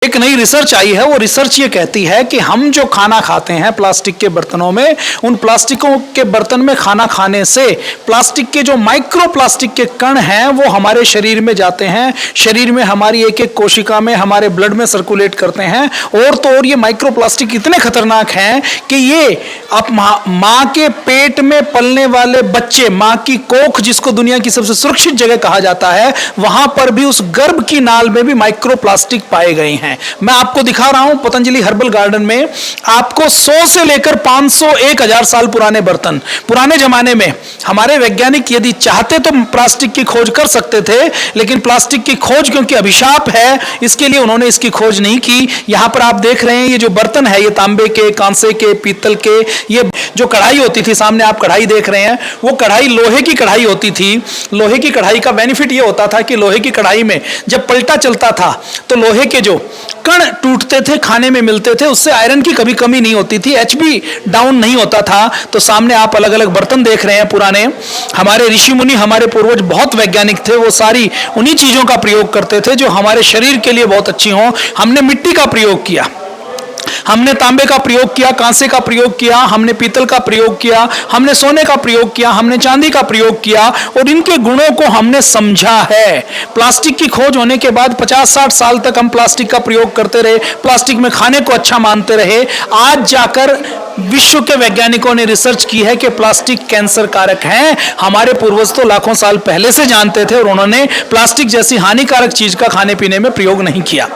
एक नई रिसर्च आई है। वो रिसर्च ये कहती है कि हम जो खाना खाते हैं प्लास्टिक के बर्तनों में, उन प्लास्टिकों के बर्तन में खाना खाने से प्लास्टिक के जो माइक्रो प्लास्टिक के कण हैं वो हमारे शरीर में जाते हैं, शरीर में हमारी एक एक कोशिका में, हमारे ब्लड में सर्कुलेट करते हैं। और तो और ये माइक्रो प्लास्टिक इतने खतरनाक हैं कि ये आप माँ के पेट में पलने वाले बच्चे, माँ की कोख जिसको दुनिया की सबसे सुरक्षित जगह कहा जाता है, वहां पर भी उस गर्भ की नाल में भी माइक्रो प्लास्टिक पाए गए हैं। मैं आपको दिखा रहा हूं पतंजलि हर्बल गार्डन में आपको 100 से लेकर 500, 1000 साल पुराने बर्तन। पुराने जमाने में हमारे वैज्ञानिक यदि चाहते तो प्लास्टिक की खोज कर सकते थे, लेकिन प्लास्टिक की खोज क्योंकि अभिशाप है, इसके लिए उन्होंने इसकी खोज नहीं की। यहां पर आप देख रहे हैं ये जो बर्तन है, ये तांबे के, कांसे के, पीतल के। ये जो कढ़ाई होती थी, सामने आप कढ़ाई देख रहे हैं, वो कढ़ाई लोहे की कढ़ाई होती थी। लोहे की कढ़ाई का बेनिफिट ये होता था कि लोहे की कढ़ाई में जब पलटा चलता था तो लोहे के जो कण टूटते थे, खाने में मिलते थे, उससे आयरन की कभी कमी नहीं होती थी, एचपी डाउन नहीं होता था। तो सामने आप अलग अलग बर्तन देख रहे हैं पुराने। हमारे ऋषि मुनि, हमारे पूर्वज बहुत वैज्ञानिक थे, वो सारी उन्हीं चीजों का प्रयोग करते थे जो हमारे शरीर के लिए बहुत अच्छी हों। हमने मिट्टी का प्रयोग किया, हमने तांबे का प्रयोग किया, कांसे का प्रयोग किया, हमने पीतल का प्रयोग किया, हमने सोने का प्रयोग किया, हमने चांदी का प्रयोग किया और इनके गुणों को हमने समझा है। प्लास्टिक की खोज होने के बाद 50-60 साल तक हम प्लास्टिक का प्रयोग करते रहे, प्लास्टिक में खाने को अच्छा मानते रहे। आज जाकर विश्व के वैज्ञानिकों ने रिसर्च की है कि प्लास्टिक कैंसर कारक है। हमारे पूर्वज तो लाखों साल पहले से जानते थे और उन्होंने प्लास्टिक जैसी हानिकारक चीज का खाने पीने में प्रयोग नहीं किया।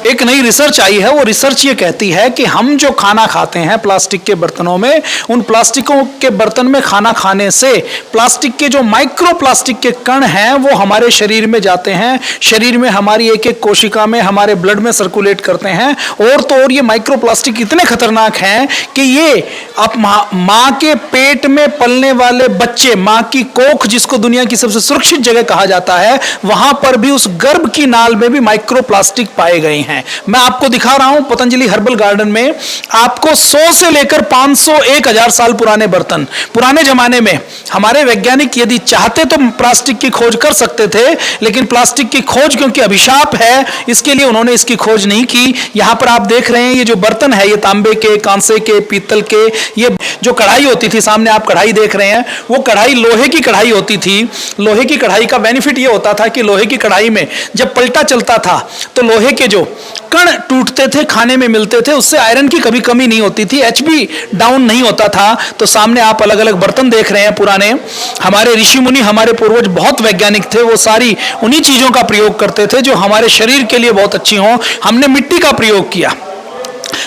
एक नई रिसर्च आई है। वो रिसर्च ये कहती है कि हम जो खाना खाते हैं प्लास्टिक के बर्तनों में, उन प्लास्टिकों के बर्तन में खाना खाने से प्लास्टिक के जो माइक्रो प्लास्टिक के कण हैं वो हमारे शरीर में जाते हैं, शरीर में हमारी एक एक कोशिका में, हमारे ब्लड में सर्कुलेट करते हैं। और तो और ये माइक्रो प्लास्टिक इतने खतरनाक हैं कि ये आप माँ के पेट में पलने वाले बच्चे, माँ की कोख जिसको दुनिया की सबसे सुरक्षित जगह कहा जाता है, वहां पर भी उस गर्भ की नाल में भी माइक्रो प्लास्टिक पाए गए हैं। मैं आपको दिखा रहा हूं पतंजलि हर्बल गार्डन में आपको 100 से लेकर 500, 1000 साल पुराने बर्तन। पुराने जमाने में हमारे वैज्ञानिक यदि चाहते तो प्लास्टिक की खोज कर सकते थे, लेकिन प्लास्टिक की खोज क्योंकि अभिशाप है, इसके लिए उन्होंने इसकी खोज नहीं की। यहां पर आप देख रहे हैं ये जो बर्तन है, ये तांबे के, कांसे के, पीतल के। ये जो कढ़ाई होती थी, सामने आप कढ़ाई देख रहे हैं, वो कढ़ाई लोहे की कढ़ाई होती थी। लोहे की कढ़ाई का बेनिफिट ये होता था कि लोहे की कढ़ाई में जब पलटा चलता था तो लोहे के जो कण टूटते थे, खाने में मिलते थे, उससे आयरन की कभी कमी नहीं होती थी, एचपी डाउन नहीं होता था। तो सामने आप अलग अलग बर्तन देख रहे हैं पुराने। हमारे ऋषि मुनि, हमारे पूर्वज बहुत वैज्ञानिक थे, वो सारी उन्हीं चीजों का प्रयोग करते थे जो हमारे शरीर के लिए बहुत अच्छी हों। हमने मिट्टी का प्रयोग किया,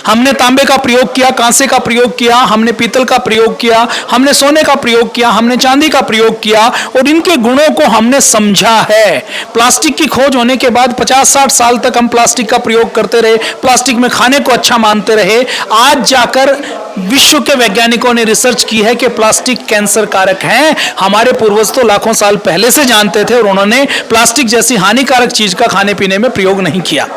हमने तांबे का प्रयोग किया, कांसे का प्रयोग किया, हमने पीतल का प्रयोग किया, हमने सोने का प्रयोग किया, हमने चांदी का प्रयोग किया और इनके गुणों को हमने समझा है। प्लास्टिक की खोज होने के बाद 50-60 साल तक हम प्लास्टिक का प्रयोग करते रहे, प्लास्टिक में खाने को अच्छा मानते रहे। आज जाकर विश्व के वैज्ञानिकों ने रिसर्च की है कि प्लास्टिक कैंसर कारक है। हमारे पूर्वज तो लाखों साल पहले से जानते थे और उन्होंने प्लास्टिक जैसी हानिकारक चीज का खाने पीने में प्रयोग नहीं किया।